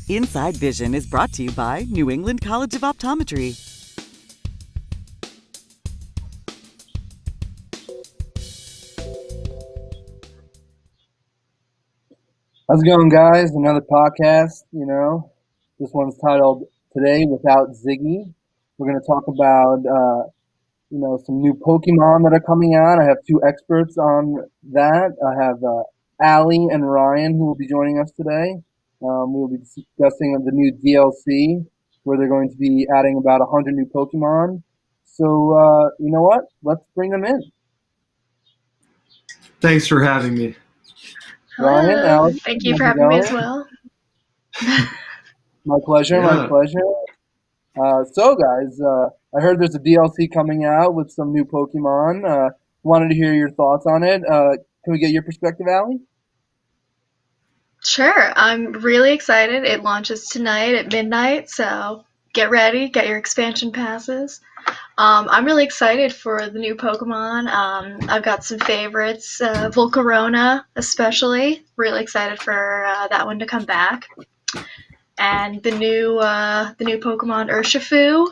Inside Vision is brought to you by New England College of Optometry. How's it going, guys? Another podcast, This one's titled Today Without Ziggy. We're going to talk about, some new Pokemon that are coming out. I have two experts on that. I have Allie and Ryan who will be joining us today. We'll be discussing the new DLC where they're going to be adding about 100 new Pokemon. So, you know what? Let's bring them in. Thanks for having me. Ryan, Alex, thank you for having me as well. My pleasure, my pleasure. So, guys, I heard there's a DLC coming out with some new Pokemon. Wanted to hear your thoughts on it. Can we get your perspective, Allie? Sure. I'm really excited. It launches tonight at midnight, so get ready. Get your expansion passes. I'm really excited for the new Pokemon. I've got some favorites, Volcarona especially. Really excited for that one to come back. And the new Pokemon Urshifu.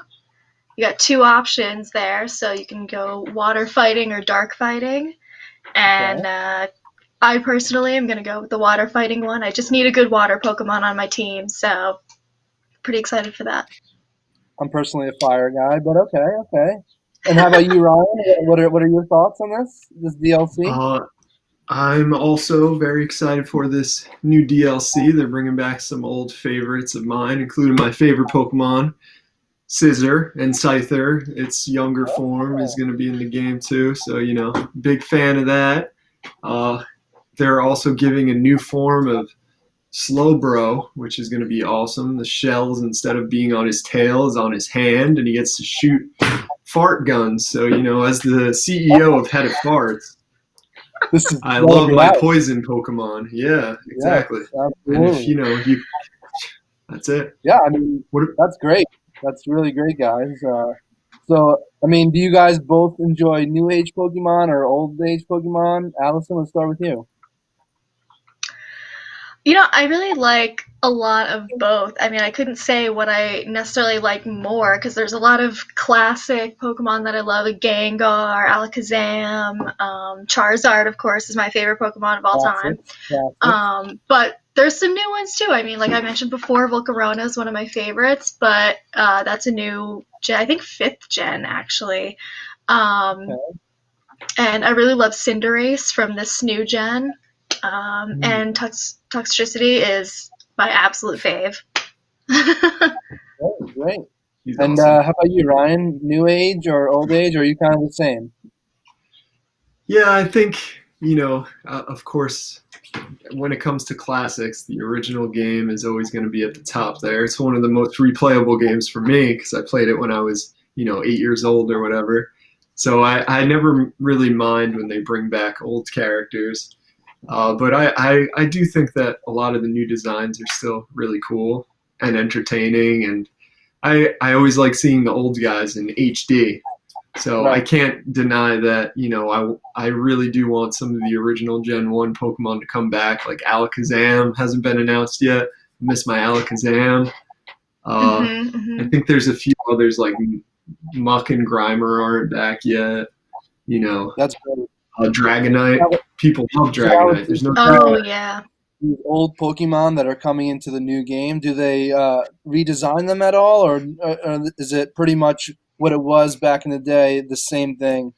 You got two options there, so you can go water fighting or dark fighting. And I personally am going to go with the water fighting one. I just need a good water Pokemon on my team, so pretty excited for that. I'm personally a fire guy, but okay. And how about you, Ryan? What are your thoughts on this DLC? I'm also very excited for this new DLC. They're bringing back some old favorites of mine, including my favorite Pokemon, Scizor and Scyther. Its younger form is going to be in the game too, so big fan of that. They're also giving a new form of Slowbro, which is going to be awesome. The shells, instead of being on his tail, is on his hand, and he gets to shoot fart guns. So, as the CEO of Head of Farts, I love my poison Pokemon. Yeah, exactly. Yes, and if that's it. Yeah, I mean, that's great. That's really great, guys. So, I mean, do you guys both enjoy new age Pokemon or old age Pokemon? Allison, let's start with you. I really like a lot of both. I mean, I couldn't say what I necessarily like more because there's a lot of classic Pokemon that I love, like Gengar, Alakazam, Charizard, of course, is my favorite Pokemon of all time. But there's some new ones too. I mean, like I mentioned before, Volcarona is one of my favorites, but that's a new gen, I think 5th gen actually. And I really love Cinderace from this new gen. And Toxtricity is my absolute fave. Great. And awesome. How about you, Ryan? New age or old age, or are you kind of the same? Yeah, I think, of course, when it comes to classics, the original game is always going to be at the top there. It's one of the most replayable games for me because I played it when I was, 8 years old or whatever. So I never really mind when they bring back old characters. But I do think that a lot of the new designs are still really cool and entertaining, and I always like seeing the old guys in HD. So I can't deny that, I really do want some of the original Gen 1 Pokemon to come back, like Alakazam hasn't been announced yet. I miss my Alakazam. I think there's a few others like Muck and Grimer aren't back yet. That's great. Dragonite. People love Dragonite. There's no yeah. These old Pokemon that are coming into the new game, do they redesign them at all, or is it pretty much what it was back in the day, the same thing?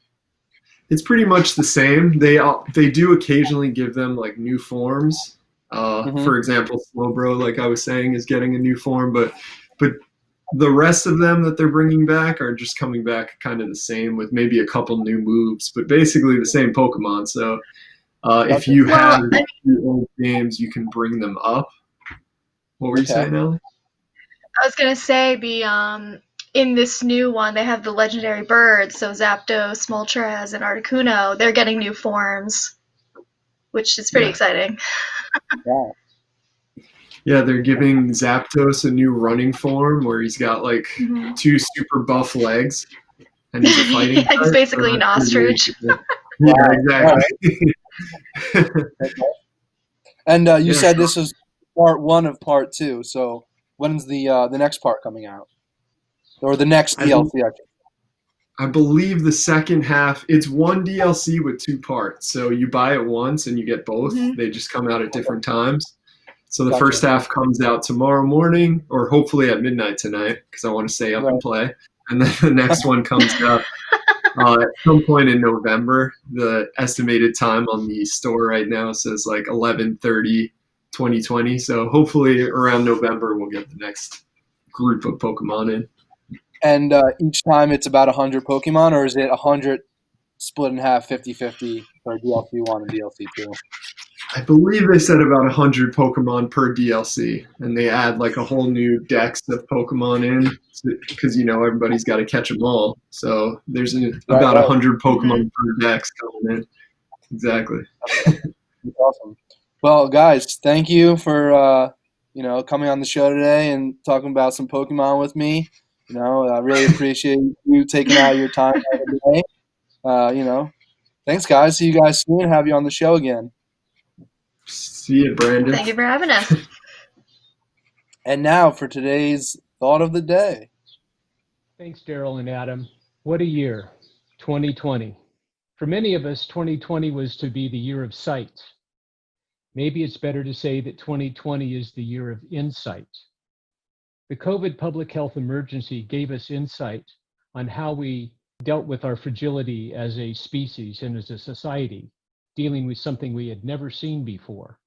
It's pretty much the same. They do occasionally give them like new forms. For example, Slowbro, like I was saying, is getting a new form, but the rest of them that they're bringing back are just coming back kind of the same with maybe a couple new moves, but basically the same Pokemon. So if you have the old games, you can bring them up. What were you saying, Ellie? I was going to say in this new one, they have the legendary birds, so Zapdos, Moltres, and Articuno. They're getting new forms, which is pretty exciting. Yeah, they're giving Zapdos a new running form where he's got like 2 super buff legs, and he's a fighting. He's basically an ostrich. Yeah, exactly. And you said this was part 1 of part 2, so when's the next part coming out, or the next I DLC? I believe the second half, it's one DLC with 2 parts. So you buy it once and you get both. Mhm. They just come out at different times. So the Gotcha. first half comes out tomorrow morning, or hopefully at midnight tonight, because I want to stay up and play. And then the next one comes out at some point in November. The estimated time on the store right now says like 11/30/2020. So hopefully around November we'll get the next group of Pokemon in. And each time it's about 100 Pokemon, or is it 100 split in half, 50-50 for DLC 1 and DLC 2? I believe they said about 100 Pokemon per DLC, and they add like a whole new dex of Pokemon in, because everybody's got to catch them all. So there's about 100 Pokemon per dex coming in. Exactly. That's awesome. Well, guys, thank you for coming on the show today and talking about some Pokemon with me. I really appreciate you taking out your time out of the day. Thanks, guys. See you guys soon. Have you on the show again. See you, Brandon. Thank you for having us. And now for today's thought of the day. Thanks, Daryl and Adam. What a year, 2020. For many of us, 2020 was to be the year of sight. Maybe it's better to say that 2020 is the year of insight. The COVID public health emergency gave us insight on how we dealt with our fragility as a species and as a society, dealing with something we had never seen before.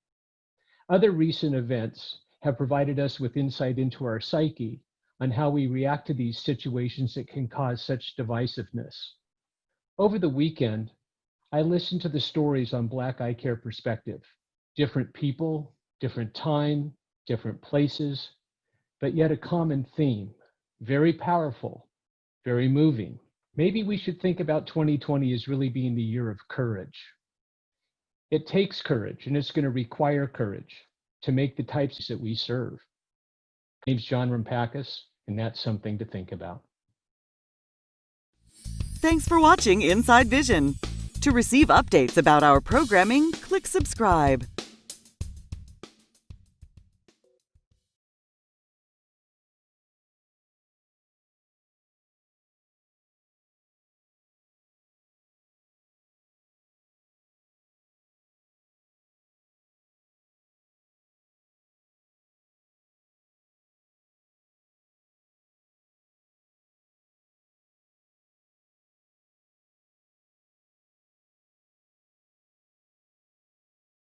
Other recent events have provided us with insight into our psyche on how we react to these situations that can cause such divisiveness. Over the weekend, I listened to the stories on Black Eye Care Perspective. Different people, different time, different places, but yet a common theme. Very powerful, very moving. Maybe we should think about 2020 as really being the year of courage. It takes courage, and it's going to require courage to make the types that we serve. My name's John Rampakis, and that's something to think about. Thanks for watching Inside Vision. To receive updates about our programming, click subscribe.